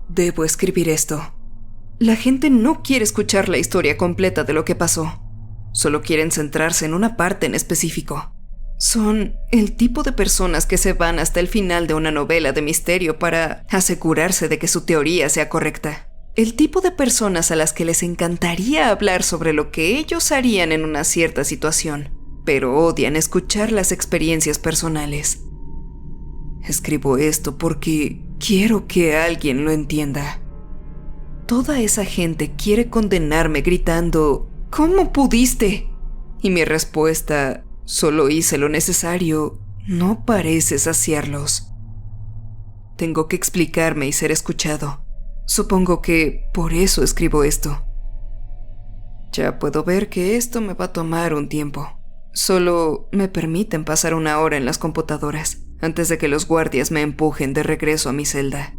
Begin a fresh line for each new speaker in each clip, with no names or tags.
Debo escribir esto. La gente no quiere escuchar la historia completa de lo que pasó. Solo quieren centrarse en una parte en específico. Son el tipo de personas que se van hasta el final de una novela de misterio para asegurarse de que su teoría sea correcta. El tipo de personas a las que les encantaría hablar sobre lo que ellos harían en una cierta situación, pero odian escuchar las experiencias personales. Escribo esto porque quiero que alguien lo entienda. Toda esa gente quiere condenarme gritando, ¿cómo pudiste? Y mi respuesta, solo hice lo necesario, no parece saciarlos. Tengo que explicarme y ser escuchado. Supongo que por eso escribo esto. Ya puedo ver que esto me va a tomar un tiempo. Solo me permiten pasar 1 hora en las computadoras antes de que los guardias me empujen de regreso a mi celda.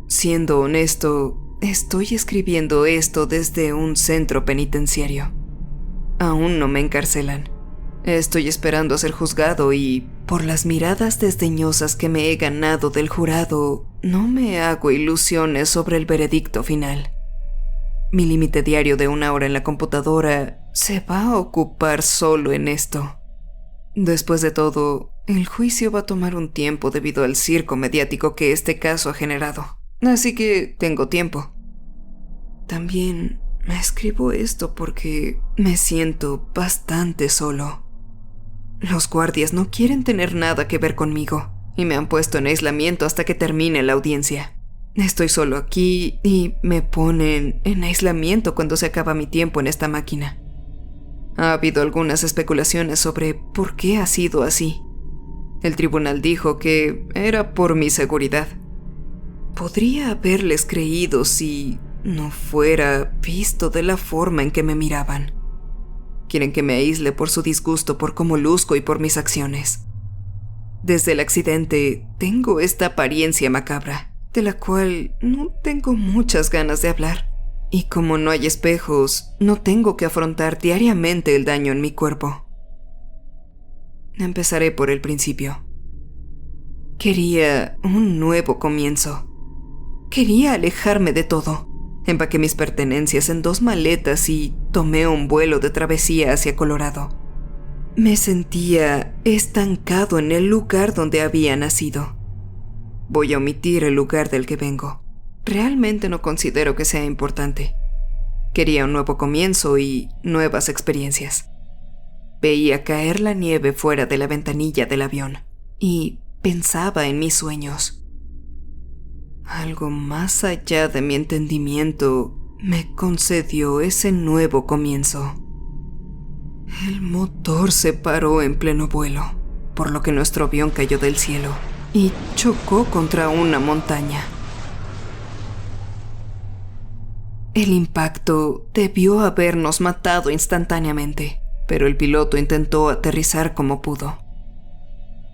Siendo honesto, estoy escribiendo esto desde un centro penitenciario. Aún no me encarcelan. Estoy esperando a ser juzgado y, por las miradas desdeñosas que me he ganado del jurado, no me hago ilusiones sobre el veredicto final. Mi límite diario de 1 hora en la computadora se va a ocupar solo en esto. Después de todo, el juicio va a tomar un tiempo debido al circo mediático que este caso ha generado. Así que tengo tiempo. También me escribo esto porque me siento bastante solo. Los guardias no quieren tener nada que ver conmigo y me han puesto en aislamiento hasta que termine la audiencia. Estoy solo aquí y me ponen en aislamiento cuando se acaba mi tiempo en esta máquina. Ha habido algunas especulaciones sobre por qué ha sido así. El tribunal dijo que era por mi seguridad. Podría haberles creído si no fuera visto de la forma en que me miraban. Quieren que me aísle por su disgusto por cómo luzco y por mis acciones. Desde el accidente tengo esta apariencia macabra, de la cual no tengo muchas ganas de hablar. Y como no hay espejos, no tengo que afrontar diariamente el daño en mi cuerpo. Empezaré por el principio. Quería un nuevo comienzo. Quería alejarme de todo. Empaqué mis pertenencias en 2 maletas y tomé un vuelo de travesía hacia Colorado. Me sentía estancado en el lugar donde había nacido. Voy a omitir el lugar del que vengo. Realmente no considero que sea importante. Quería un nuevo comienzo y nuevas experiencias. Veía caer la nieve fuera de la ventanilla del avión y pensaba en mis sueños. Algo más allá de mi entendimiento me concedió ese nuevo comienzo. El motor se paró en pleno vuelo, por lo que nuestro avión cayó del cielo y chocó contra una montaña. El impacto debió habernos matado instantáneamente, pero el piloto intentó aterrizar como pudo.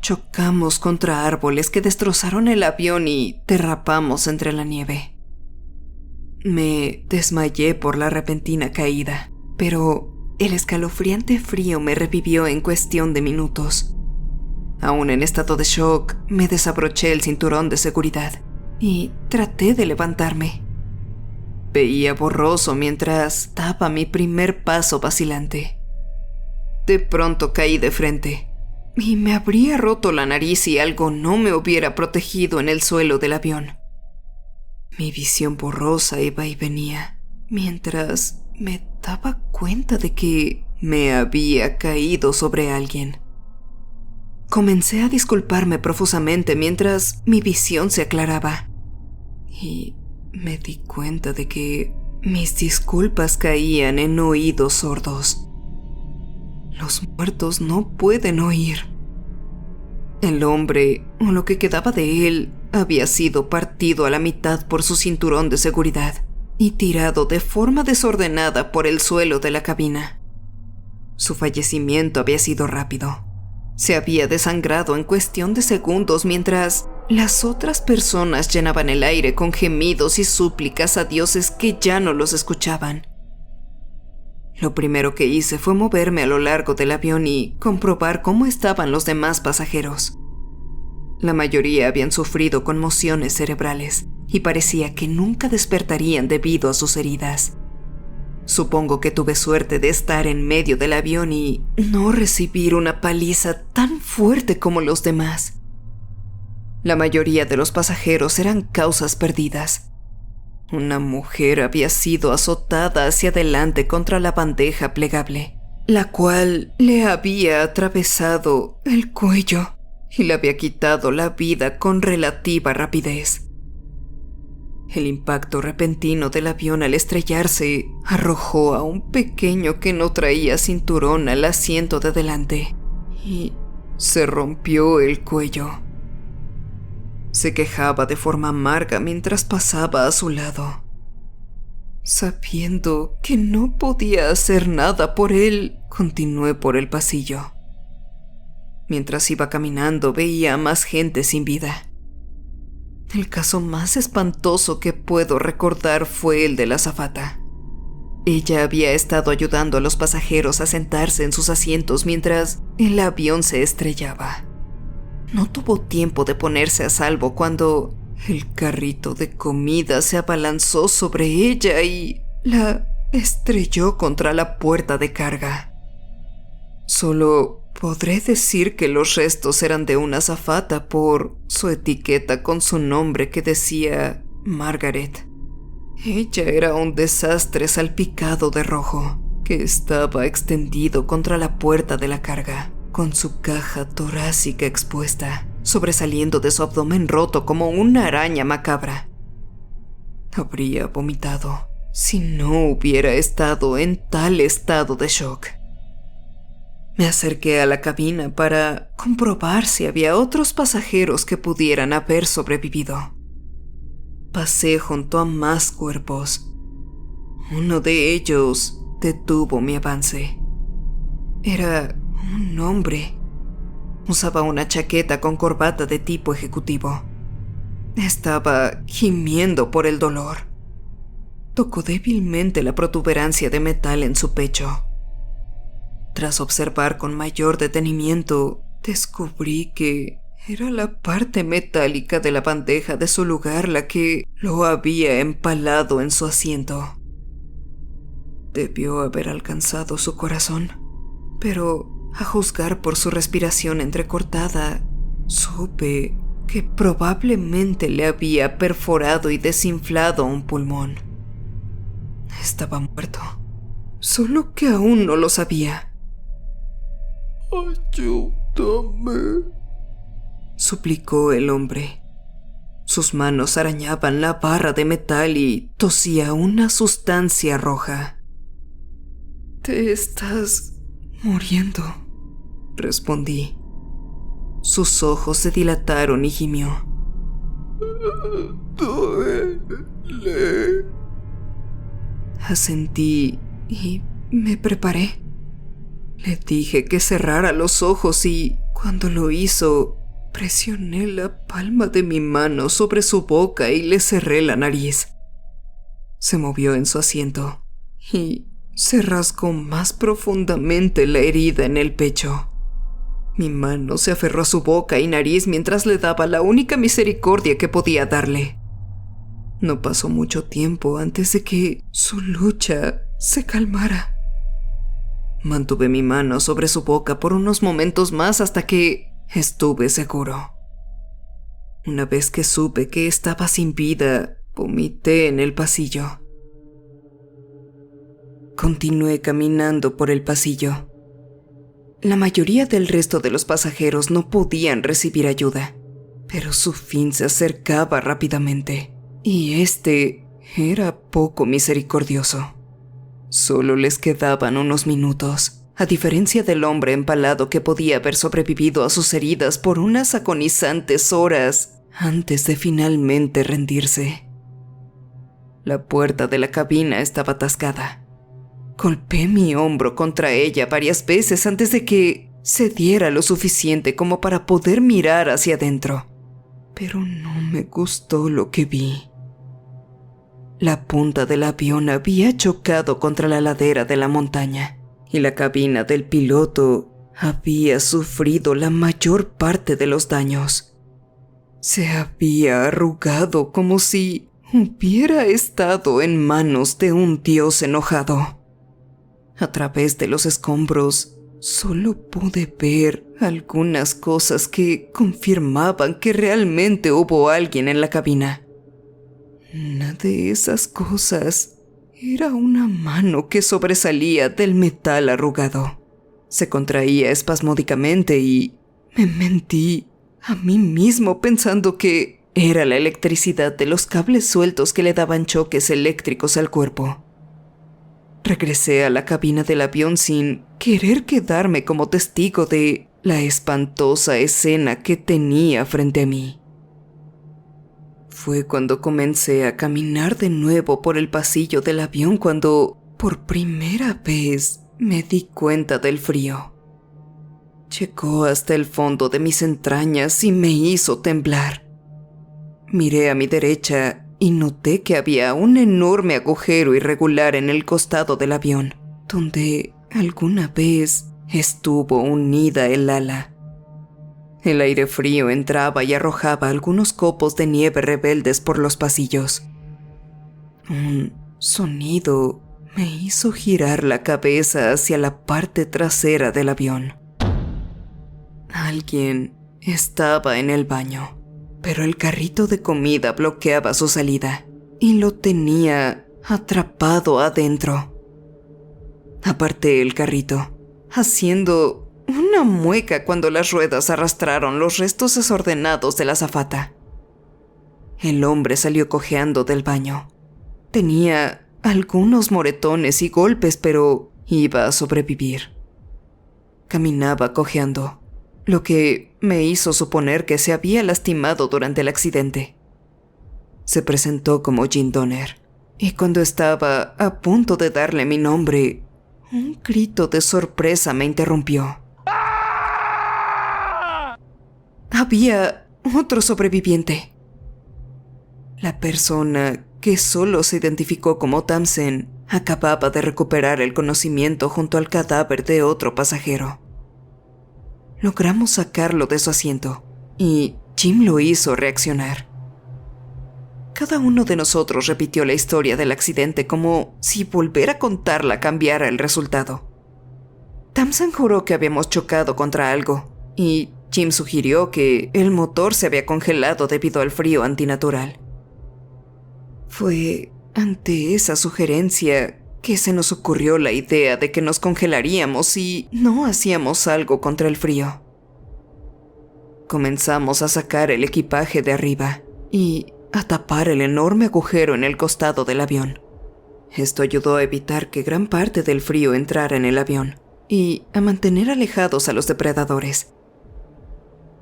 Chocamos contra árboles que destrozaron el avión y derrapamos entre la nieve. Me desmayé por la repentina caída, pero el escalofriante frío me revivió en cuestión de minutos. Aún en estado de shock, me desabroché el cinturón de seguridad y traté de levantarme. Veía borroso mientras daba mi primer paso vacilante. De pronto caí de frente. Y me habría roto la nariz si algo no me hubiera protegido en el suelo del avión. Mi visión borrosa iba y venía, mientras me daba cuenta de que me había caído sobre alguien. Comencé a disculparme profusamente mientras mi visión se aclaraba. Y me di cuenta de que mis disculpas caían en oídos sordos. Los muertos no pueden oír. El hombre, o lo que quedaba de él, había sido partido a la mitad por su cinturón de seguridad y tirado de forma desordenada por el suelo de la cabina. Su fallecimiento había sido rápido. Se había desangrado en cuestión de segundos mientras las otras personas llenaban el aire con gemidos y súplicas a dioses que ya no los escuchaban. Lo primero que hice fue moverme a lo largo del avión y comprobar cómo estaban los demás pasajeros. La mayoría habían sufrido conmociones cerebrales y parecía que nunca despertarían debido a sus heridas. Supongo que tuve suerte de estar en medio del avión y no recibir una paliza tan fuerte como los demás. La mayoría de los pasajeros eran causas perdidas. Una mujer había sido azotada hacia adelante contra la bandeja plegable, la cual le había atravesado el cuello y le había quitado la vida con relativa rapidez. El impacto repentino del avión al estrellarse arrojó a un pequeño que no traía cinturón al asiento de delante y se rompió el cuello. Se quejaba de forma amarga mientras pasaba a su lado. Sabiendo que no podía hacer nada por él, continué por el pasillo. Mientras iba caminando veía a más gente sin vida. El caso más espantoso que puedo recordar fue el de la azafata. Ella había estado ayudando a los pasajeros a sentarse en sus asientos mientras el avión se estrellaba. No tuvo tiempo de ponerse a salvo cuando el carrito de comida se abalanzó sobre ella y la estrelló contra la puerta de carga. Solo podré decir que los restos eran de una azafata por su etiqueta con su nombre que decía Margaret. Ella era un desastre salpicado de rojo que estaba extendido contra la puerta de la carga, con su caja torácica expuesta, sobresaliendo de su abdomen roto como una araña macabra. Habría vomitado si no hubiera estado en tal estado de shock. Me acerqué a la cabina para comprobar si había otros pasajeros que pudieran haber sobrevivido. Pasé junto a más cuerpos. Uno de ellos detuvo mi avance. Era un hombre. Usaba una chaqueta con corbata de tipo ejecutivo. Estaba gimiendo por el dolor. Tocó débilmente la protuberancia de metal en su pecho. Tras observar con mayor detenimiento, descubrí que era la parte metálica de la bandeja de su lugar la que lo había empalado en su asiento. Debió haber alcanzado su corazón, pero a juzgar por su respiración entrecortada, supe que probablemente le había perforado y desinflado un pulmón. Estaba muerto, solo que aún no lo sabía. «Ayúdame», suplicó el hombre. Sus manos arañaban la barra de metal y tosía una sustancia roja. «Te estás muriendo», respondí. Sus ojos se dilataron y gimió. «Duele». Asentí y me preparé. Le dije que cerrara los ojos y, cuando lo hizo, presioné la palma de mi mano sobre su boca y le cerré la nariz. Se movió en su asiento y se rasgó más profundamente la herida en el pecho. Mi mano se aferró a su boca y nariz mientras le daba la única misericordia que podía darle. No pasó mucho tiempo antes de que su lucha se calmara. Mantuve mi mano sobre su boca por unos momentos más hasta que estuve seguro. Una vez que supe que estaba sin vida, vomité en el pasillo. Continué caminando por el pasillo. La mayoría del resto de los pasajeros no podían recibir ayuda, pero su fin se acercaba rápidamente, y este era poco misericordioso. Solo les quedaban unos minutos, a diferencia del hombre empalado que podía haber sobrevivido a sus heridas por unas agonizantes horas antes de finalmente rendirse. La puerta de la cabina estaba atascada. Golpeé mi hombro contra ella varias veces antes de que cediera lo suficiente como para poder mirar hacia adentro, pero no me gustó lo que vi. La punta del avión había chocado contra la ladera de la montaña y la cabina del piloto había sufrido la mayor parte de los daños. Se había arrugado como si hubiera estado en manos de un dios enojado. A través de los escombros, solo pude ver algunas cosas que confirmaban que realmente hubo alguien en la cabina. Una de esas cosas era una mano que sobresalía del metal arrugado. Se contraía espasmódicamente y me mentí a mí mismo pensando que era la electricidad de los cables sueltos que le daban choques eléctricos al cuerpo. Regresé a la cabina del avión sin querer quedarme como testigo de la espantosa escena que tenía frente a mí. Fue cuando comencé a caminar de nuevo por el pasillo del avión cuando, por primera vez, me di cuenta del frío. Llegó hasta el fondo de mis entrañas y me hizo temblar. Miré a mi derecha y noté que había un enorme agujero irregular en el costado del avión, donde alguna vez estuvo unida el ala. El aire frío entraba y arrojaba algunos copos de nieve rebeldes por los pasillos. Un sonido me hizo girar la cabeza hacia la parte trasera del avión. Alguien estaba en el baño, pero el carrito de comida bloqueaba su salida y lo tenía atrapado adentro. Aparté el carrito, haciendo una mueca cuando las ruedas arrastraron los restos desordenados de la azafata. El hombre salió cojeando del baño. Tenía algunos moretones y golpes, pero iba a sobrevivir. Caminaba cojeando, lo que me hizo suponer que se había lastimado durante el accidente. Se presentó como Jim Donner, y cuando estaba a punto de darle mi nombre, un grito de sorpresa me interrumpió. Había otro sobreviviente. La persona que solo se identificó como Tamsen acababa de recuperar el conocimiento junto al cadáver de otro pasajero. Logramos sacarlo de su asiento y Jim lo hizo reaccionar. Cada uno de nosotros repitió la historia del accidente como si volver a contarla cambiara el resultado. Tamsen juró que habíamos chocado contra algo y Jim sugirió que el motor se había congelado debido al frío antinatural. Fue ante esa sugerencia que se nos ocurrió la idea de que nos congelaríamos si no hacíamos algo contra el frío. Comenzamos a sacar el equipaje de arriba y a tapar el enorme agujero en el costado del avión. Esto ayudó a evitar que gran parte del frío entrara en el avión y a mantener alejados a los depredadores.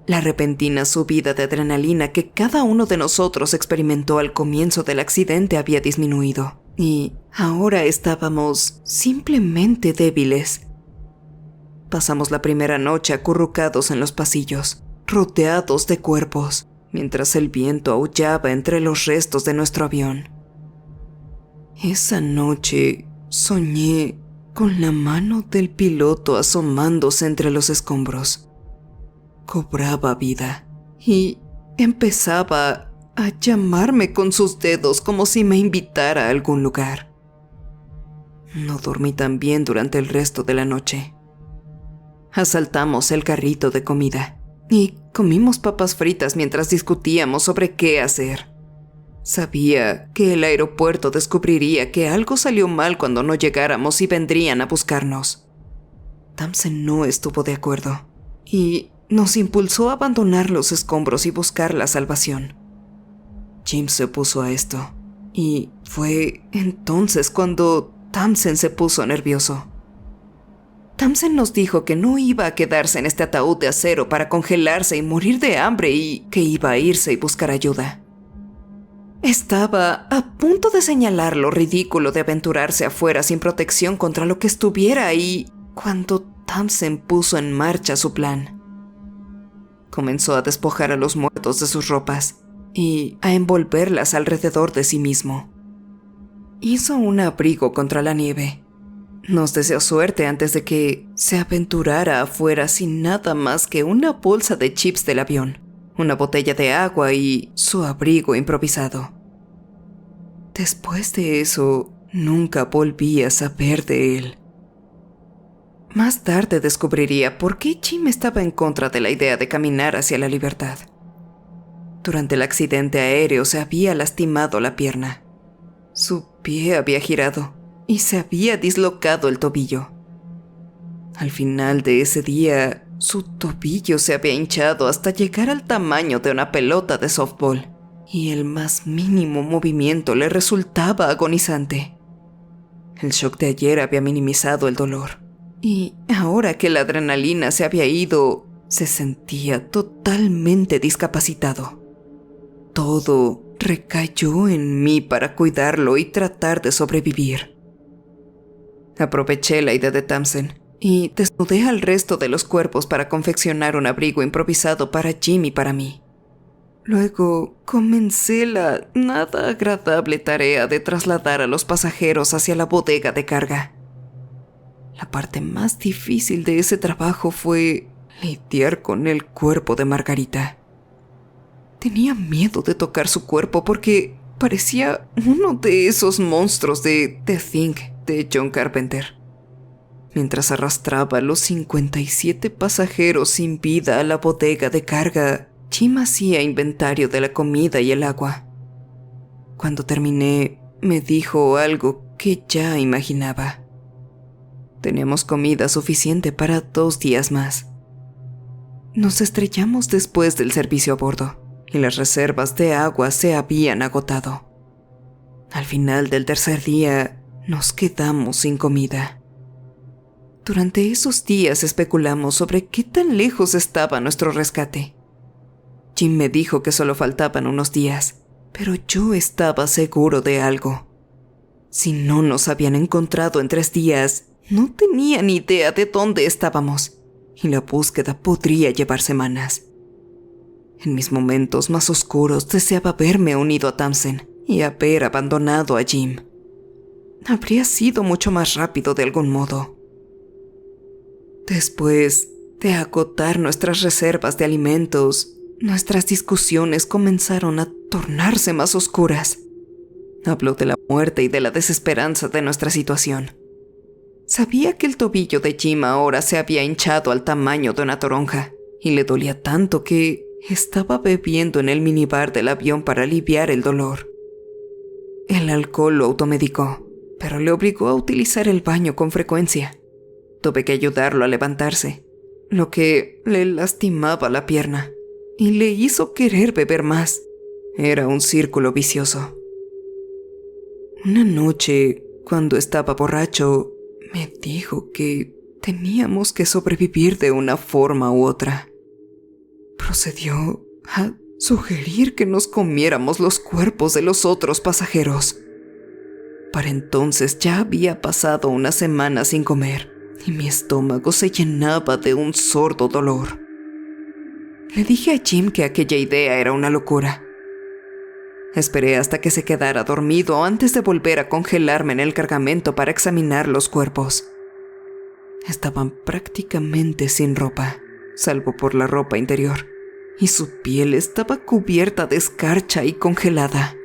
La repentina subida de adrenalina que cada uno de nosotros experimentó al comienzo del accidente había disminuido, y ahora estábamos simplemente débiles. Pasamos la primera noche acurrucados en los pasillos, rodeados de cuerpos, mientras el viento aullaba entre los restos de nuestro avión. Esa noche soñé con la mano del piloto asomándose entre los escombros. Cobraba vida y empezaba a llamarme con sus dedos como si me invitara a algún lugar. No dormí tan bien durante el resto de la noche. Asaltamos el carrito de comida y comimos papas fritas mientras discutíamos sobre qué hacer. Sabía que el aeropuerto descubriría que algo salió mal cuando no llegáramos y vendrían a buscarnos. Tamsen no estuvo de acuerdo y nos impulsó a abandonar los escombros y buscar la salvación. Jim se opuso a esto, y fue entonces cuando Tamsen se puso nervioso. Tamsen nos dijo que no iba a quedarse en este ataúd de acero para congelarse y morir de hambre y que iba a irse y buscar ayuda. Estaba a punto de señalar lo ridículo de aventurarse afuera sin protección contra lo que estuviera ahí cuando Tamsen puso en marcha su plan. Comenzó a despojar a los muertos de sus ropas y a envolverlas alrededor de sí mismo. Hizo un abrigo contra la nieve. Nos deseó suerte antes de que se aventurara afuera sin nada más que una bolsa de chips del avión. una botella de agua y su abrigo improvisado. Después de eso, nunca volví a saber de él. Más tarde descubriría por qué Jim estaba en contra de la idea de caminar hacia la libertad. Durante el accidente aéreo se había lastimado la pierna. Su pie había girado y se había dislocado el tobillo. Al final de ese día, su tobillo se había hinchado hasta llegar al tamaño de una pelota de softball, y el más mínimo movimiento le resultaba agonizante. El shock de ayer había minimizado el dolor, y ahora que la adrenalina se había ido, se sentía totalmente discapacitado. Todo recayó en mí para cuidarlo y tratar de sobrevivir. Aproveché la idea de Tamsen y desnudé al resto de los cuerpos para confeccionar un abrigo improvisado para Jim y para mí. Luego comencé la nada agradable tarea de trasladar a los pasajeros hacia la bodega de carga. La parte más difícil de ese trabajo fue lidiar con el cuerpo de Margarita. Tenía miedo de tocar su cuerpo porque parecía uno de esos monstruos de The Thing de John Carpenter. Mientras arrastraba a los 57 pasajeros sin vida a la bodega de carga, Jim hacía inventario de la comida y el agua. Cuando terminé, me dijo algo que ya imaginaba. Teníamos comida suficiente para 2 días más. Nos estrellamos después del servicio a bordo y las reservas de agua se habían agotado. Al final del tercer día, nos quedamos sin comida. Durante esos días especulamos sobre qué tan lejos estaba nuestro rescate. Jim me dijo que solo faltaban unos días, pero yo estaba seguro de algo. Si no nos habían encontrado en 3 días, no tenía ni idea de dónde estábamos, y la búsqueda podría llevar semanas. En mis momentos más oscuros deseaba haberme unido a Tamsen y haber abandonado a Jim. Habría sido mucho más rápido de algún modo. Después de agotar nuestras reservas de alimentos, nuestras discusiones comenzaron a tornarse más oscuras. Habló de la muerte y de la desesperanza de nuestra situación. Sabía que el tobillo de Jim ahora se había hinchado al tamaño de una toronja y le dolía tanto que estaba bebiendo en el minibar del avión para aliviar el dolor. El alcohol lo automedicó, pero le obligó a utilizar el baño con frecuencia. Tuve que ayudarlo a levantarse, lo que le lastimaba la pierna y le hizo querer beber más. Era un círculo vicioso. Una noche, cuando estaba borracho, me dijo que teníamos que sobrevivir de una forma u otra. Procedió a sugerir que nos comiéramos los cuerpos de los otros pasajeros. Para entonces ya había pasado una semana sin comer y mi estómago se llenaba de un sordo dolor. Le dije a Jim que aquella idea era una locura. Esperé hasta que se quedara dormido antes de volver a congelarme en el cargamento para examinar los cuerpos. Estaban prácticamente sin ropa, salvo por la ropa interior, y su piel estaba cubierta de escarcha y congelada.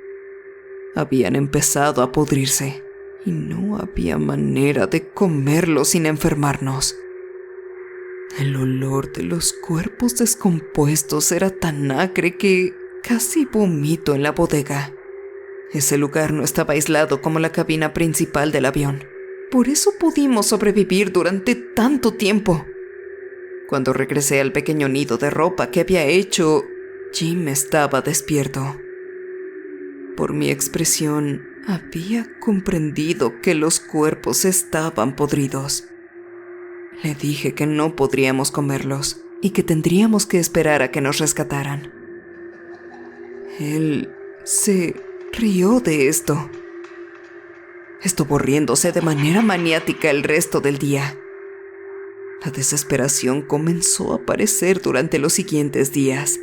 Habían empezado a pudrirse, y no había manera de comerlos sin enfermarnos. El olor de los cuerpos descompuestos era tan acre que casi vomito en la bodega. Ese lugar no estaba aislado como la cabina principal del avión. Por eso pudimos sobrevivir durante tanto tiempo. Cuando regresé al pequeño nido de ropa que había hecho, Jim estaba despierto. Por mi expresión, había comprendido que los cuerpos estaban podridos. Le dije que no podríamos comerlos y que tendríamos que esperar a que nos rescataran. Él se rió de esto. Estuvo riéndose de manera maniática el resto del día. La desesperación comenzó a aparecer durante los siguientes días.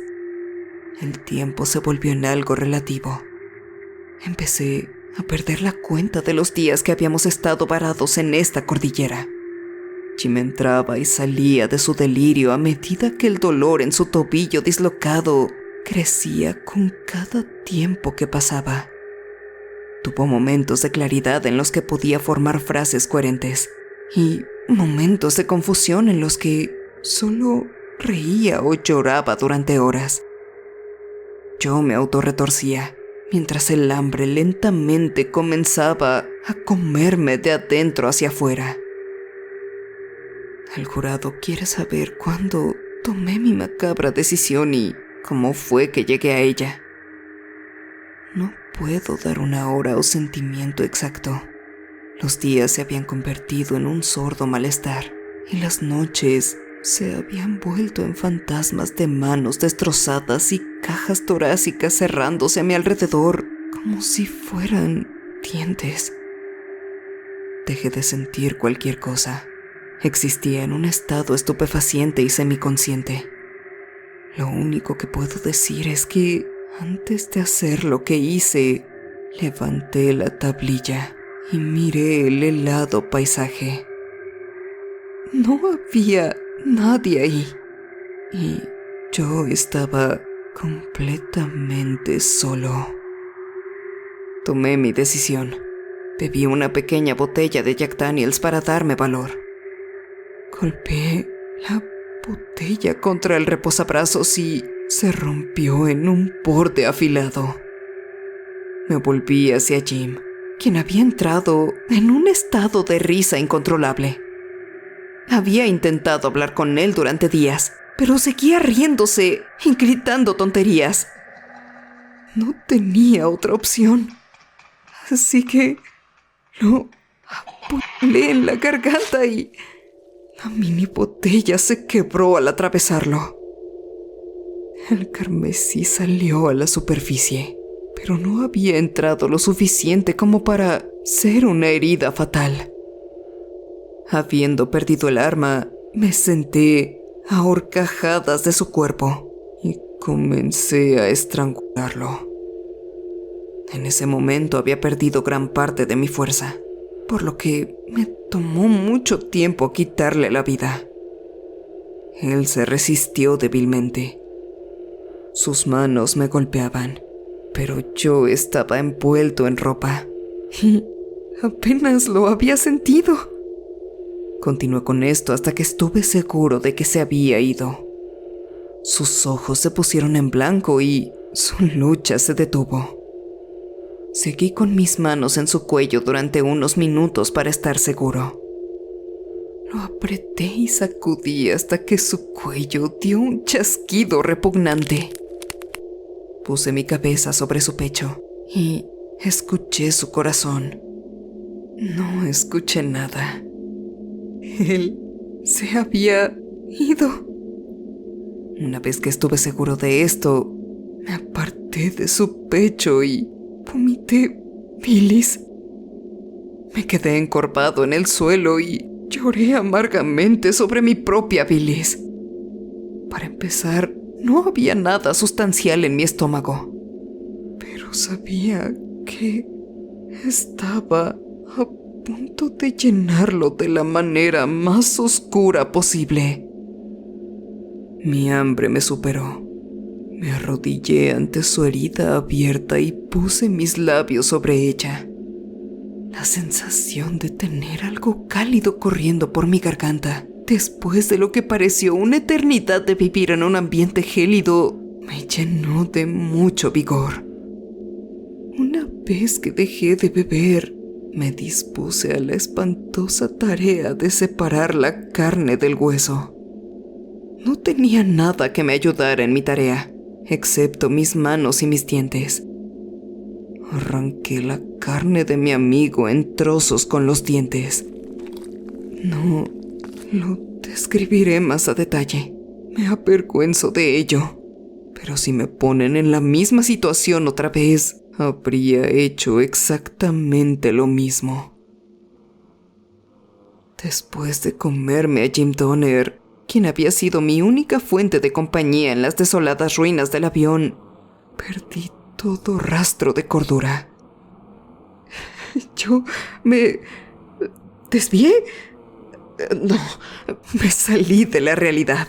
El tiempo se volvió en algo relativo. Empecé a perder la cuenta de los días que habíamos estado varados en esta cordillera. Jim entraba y salía de su delirio a medida que el dolor en su tobillo dislocado crecía con cada tiempo que pasaba. Tuvo momentos de claridad en los que podía formar frases coherentes y momentos de confusión en los que solo reía o lloraba durante horas. Yo me autorretorcía mientras el hambre lentamente comenzaba a comerme de adentro hacia afuera. El jurado quiere saber cuándo tomé mi macabra decisión y cómo fue que llegué a ella. No puedo dar una hora o sentimiento exacto. Los días se habían convertido en un sordo malestar y las noches se habían vuelto en fantasmas de manos destrozadas y cajas torácicas cerrándose a mi alrededor como si fueran dientes. Dejé de sentir cualquier cosa. Existía en un estado estupefaciente y semiconsciente. Lo único que puedo decir es que antes de hacer lo que hice, levanté la tablilla y miré el helado paisaje. No había nadie ahí y yo estaba completamente solo. Tomé mi decisión. Bebí una pequeña botella de Jack Daniels para darme valor. Golpeé la botella contra el reposabrazos y se rompió en un borde afilado. Me volví hacia Jim, quien había entrado en un estado de risa incontrolable. Había intentado hablar con él durante días, pero seguía riéndose y gritando tonterías. No tenía otra opción, así que lo apuñalé en la garganta y la mini botella se quebró al atravesarlo. El carmesí salió a la superficie, pero no había entrado lo suficiente como para ser una herida fatal. Habiendo perdido el arma, me senté a horcajadas de su cuerpo y comencé a estrangularlo. En ese momento había perdido gran parte de mi fuerza, por lo que me tomó mucho tiempo quitarle la vida. Él se resistió débilmente. Sus manos me golpeaban, pero yo estaba envuelto en ropa y apenas lo había sentido. Continué con esto hasta que estuve seguro de que se había ido. Sus ojos se pusieron en blanco y su lucha se detuvo. Seguí con mis manos en su cuello durante unos minutos para estar seguro. Lo apreté y sacudí hasta que su cuello dio un chasquido repugnante. Puse mi cabeza sobre su pecho y escuché su corazón. No escuché nada. Él se había ido. Una vez que estuve seguro de esto, me aparté de su pecho y vomité bilis. Me quedé encorvado en el suelo y lloré amargamente sobre mi propia bilis. Para empezar, no había nada sustancial en mi estómago, pero sabía que estaba a punto de llenarlo de la manera más oscura posible. Mi hambre me superó. Me arrodillé ante su herida abierta y puse mis labios sobre ella. La sensación de tener algo cálido corriendo por mi garganta, después de lo que pareció una eternidad de vivir en un ambiente gélido, me llenó de mucho vigor. Una vez que dejé de beber, me dispuse a la espantosa tarea de separar la carne del hueso. No tenía nada que me ayudara en mi tarea, excepto mis manos y mis dientes. Arranqué la carne de mi amigo en trozos con los dientes. No lo describiré más a detalle. Me avergüenzo de ello. Pero si me ponen en la misma situación otra vez, habría hecho exactamente lo mismo. Después de comerme a Jim Donner, quien había sido mi única fuente de compañía en las desoladas ruinas del avión, perdí todo rastro de cordura. Yo me desvié No, me salí de la realidad.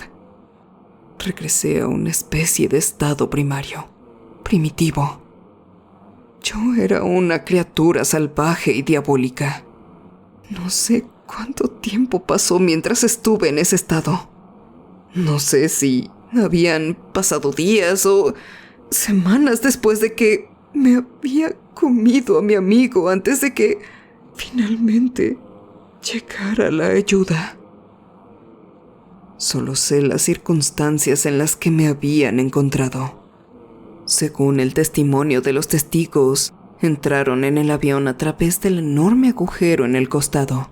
Regresé a una especie de estado primario, primitivo. Yo era una criatura salvaje y diabólica. No sé cuánto tiempo pasó mientras estuve en ese estado. No sé si habían pasado días o semanas después de que me había comido a mi amigo antes de que finalmente llegara la ayuda. Solo sé las circunstancias en las que me habían encontrado. Según el testimonio de los testigos, entraron en el avión a través del enorme agujero en el costado.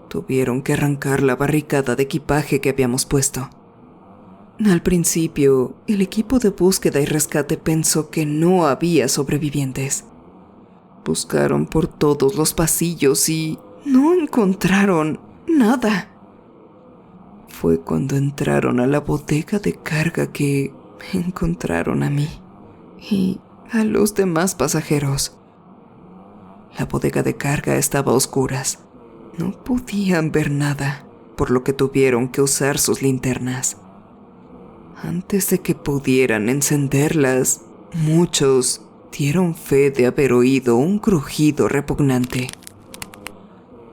Tuvieron que arrancar la barricada de equipaje que habíamos puesto. Al principio, el equipo de búsqueda y rescate pensó que no había sobrevivientes. Buscaron por todos los pasillos y no encontraron nada. Fue cuando entraron a la bodega de carga que me encontraron a mí y a los demás pasajeros. La bodega de carga estaba a oscuras. No podían ver nada, por lo que tuvieron que usar sus linternas. Antes de que pudieran encenderlas, muchos dieron fe de haber oído un crujido repugnante.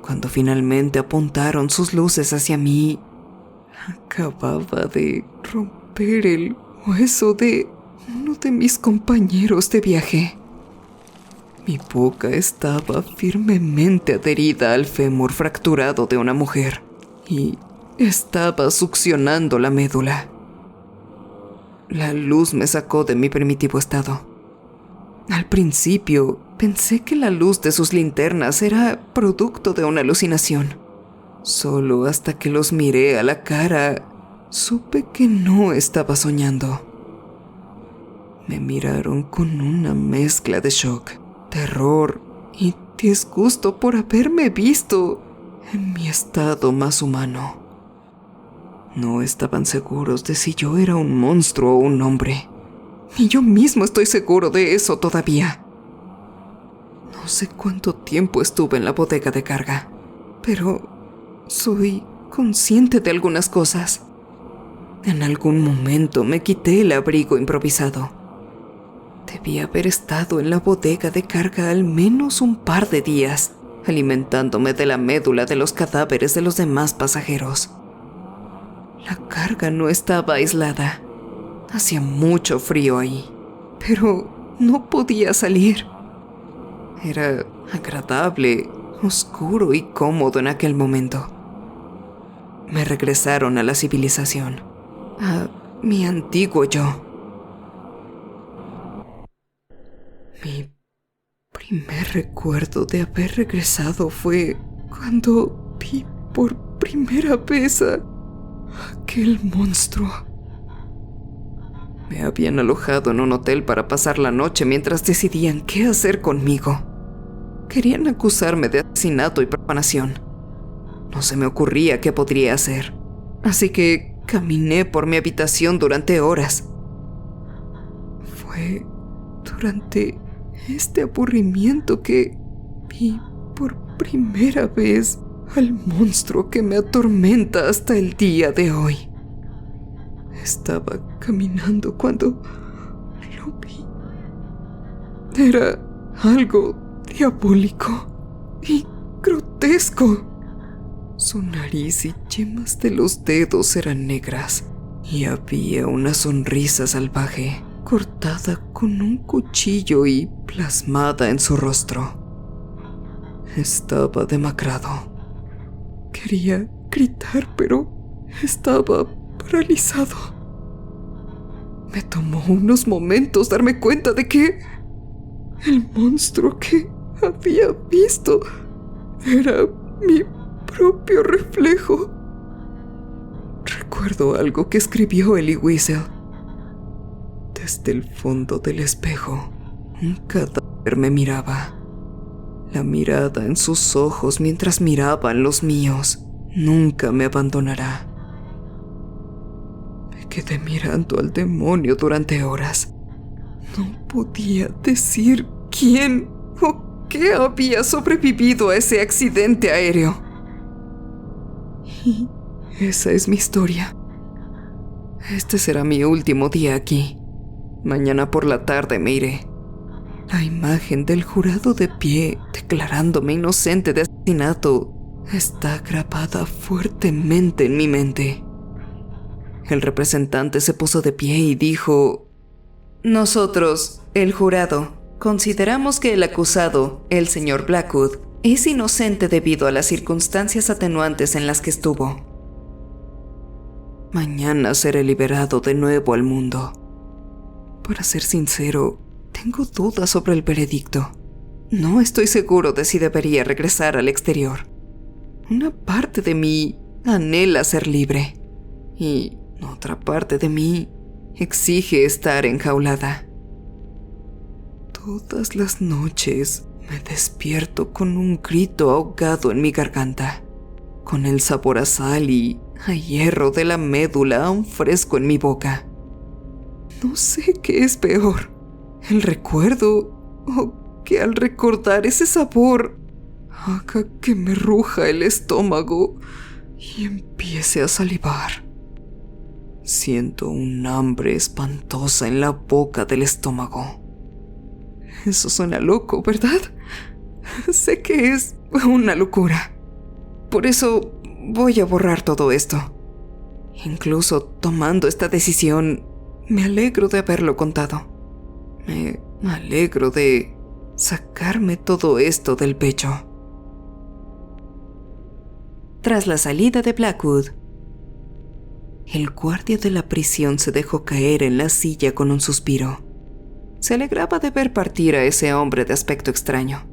Cuando finalmente apuntaron sus luces hacia mí, acababa de romper el hueso de uno de mis compañeros de viaje. Mi boca estaba firmemente adherida al fémur fracturado de una mujer y estaba succionando la médula. La luz me sacó de mi primitivo estado. Al principio pensé que la luz de sus linternas era producto de una alucinación. Solo hasta que los miré a la cara, supe que no estaba soñando. Me miraron con una mezcla de shock, terror y disgusto por haberme visto en mi estado más humano. No estaban seguros de si yo era un monstruo o un hombre. Y yo mismo estoy seguro de eso todavía. No sé cuánto tiempo estuve en la bodega de carga, pero soy consciente de algunas cosas. En algún momento me quité el abrigo improvisado. Debí haber estado en la bodega de carga al menos un par de días, alimentándome de la médula de los cadáveres de los demás pasajeros. La carga no estaba aislada. Hacía mucho frío ahí, pero no podía salir. Era agradable, oscuro y cómodo en aquel momento. Me regresaron a la civilización, a mi antiguo yo. Mi primer recuerdo de haber regresado fue cuando vi por primera vez a aquel monstruo. Me habían alojado en un hotel para pasar la noche mientras decidían qué hacer conmigo. Querían acusarme de asesinato y profanación. No se me ocurría qué podría hacer, así que caminé por mi habitación durante horas. Fue durante este aburrimiento que vi por primera vez al monstruo que me atormenta hasta el día de hoy. Estaba caminando cuando lo vi. Era algo diabólico y grotesco. Su nariz y yemas de los dedos eran negras y había una sonrisa salvaje cortada con un cuchillo y plasmada en su rostro. Estaba demacrado. Quería gritar, pero estaba paralizado. Me tomó unos momentos darme cuenta de que el monstruo que había visto era mi propio reflejo. Recuerdo algo que escribió Elie Wiesel. Desde el fondo del espejo, un cadáver me miraba. La mirada en sus ojos mientras miraban los míos nunca me abandonará. Me quedé mirando al demonio durante horas. No podía decir quién o qué había sobrevivido a ese accidente aéreo. Y esa es mi historia. Este será mi último día aquí. Mañana por la tarde me iré. La imagen del jurado de pie, declarándome inocente de asesinato, está grabada fuertemente en mi mente. El representante se puso de pie y dijo: Nosotros, el jurado, consideramos que el acusado, el señor Blackwood, es inocente debido a las circunstancias atenuantes en las que estuvo. Mañana seré liberado de nuevo al mundo. Para ser sincero, tengo dudas sobre el veredicto. No estoy seguro de si debería regresar al exterior. Una parte de mí anhela ser libre y otra parte de mí exige estar enjaulada. Todas las noches me despierto con un grito ahogado en mi garganta, con el sabor a sal y a hierro de la médula aún fresco en mi boca. No sé qué es peor, el recuerdo o que al recordar ese sabor haga que me ruja el estómago y empiece a salivar. Siento un hambre espantosa en la boca del estómago. Eso suena loco, ¿verdad? Sé que es una locura. Por eso voy a borrar todo esto. Incluso tomando esta decisión, me alegro de haberlo contado. Me alegro de sacarme todo esto del pecho. Tras la salida de Blackwood, el guardia de la prisión se dejó caer en la silla con un suspiro. Se alegraba de ver partir a ese hombre de aspecto extraño.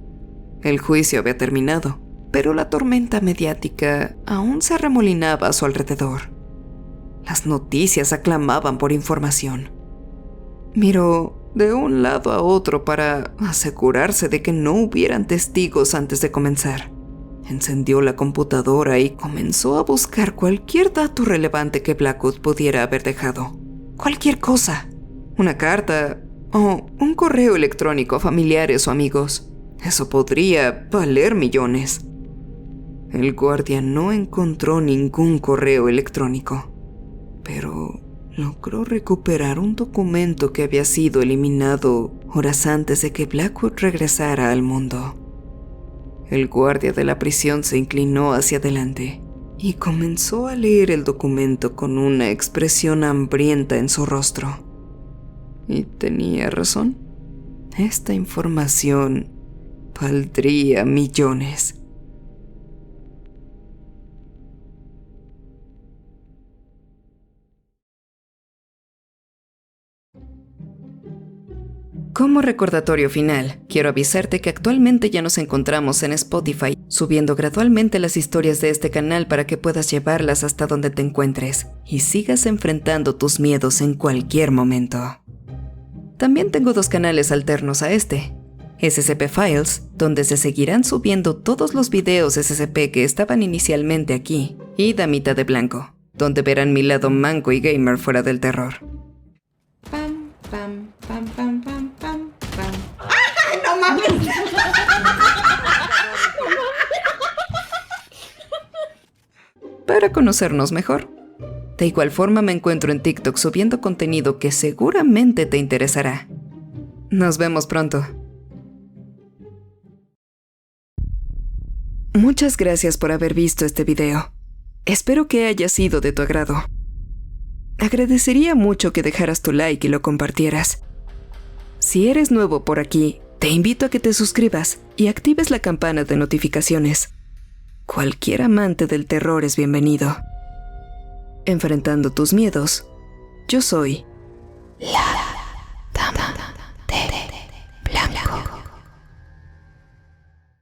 El juicio había terminado, pero la tormenta mediática aún se arremolinaba a su alrededor. Las noticias aclamaban por información. Miró de un lado a otro para asegurarse de que no hubieran testigos antes de comenzar. Encendió la computadora y comenzó a buscar cualquier dato relevante que Blackwood pudiera haber dejado. Cualquier cosa. Una carta o un correo electrónico a familiares o amigos. Eso podría valer millones. El guardia no encontró ningún correo electrónico, pero logró recuperar un documento que había sido eliminado horas antes de que Blackwood regresara al mundo. El guardia de la prisión se inclinó hacia adelante y comenzó a leer el documento con una expresión hambrienta en su rostro. Y tenía razón. Esta información valdría millones. Como recordatorio final, quiero avisarte que actualmente ya nos encontramos en Spotify, subiendo gradualmente las historias de este canal para que puedas llevarlas hasta donde te encuentres y sigas enfrentando tus miedos en cualquier momento. También tengo 2 canales alternos a este: SCP Files, donde se seguirán subiendo todos los videos SCP que estaban inicialmente aquí, y Damita de Blanco, donde verán mi lado manco y gamer fuera del terror. Pam, pam, pam, pam, pam, pam, pam. ¡Ah, no mames! Para conocernos mejor. De igual forma me encuentro en TikTok subiendo contenido que seguramente te interesará. Nos vemos pronto. Muchas gracias por haber visto este video. Espero que haya sido de tu agrado. Agradecería mucho que dejaras tu like y lo compartieras. Si eres nuevo por aquí, te invito a que te suscribas y actives la campana de notificaciones. Cualquier amante del terror es bienvenido. Enfrentando tus miedos, yo soy la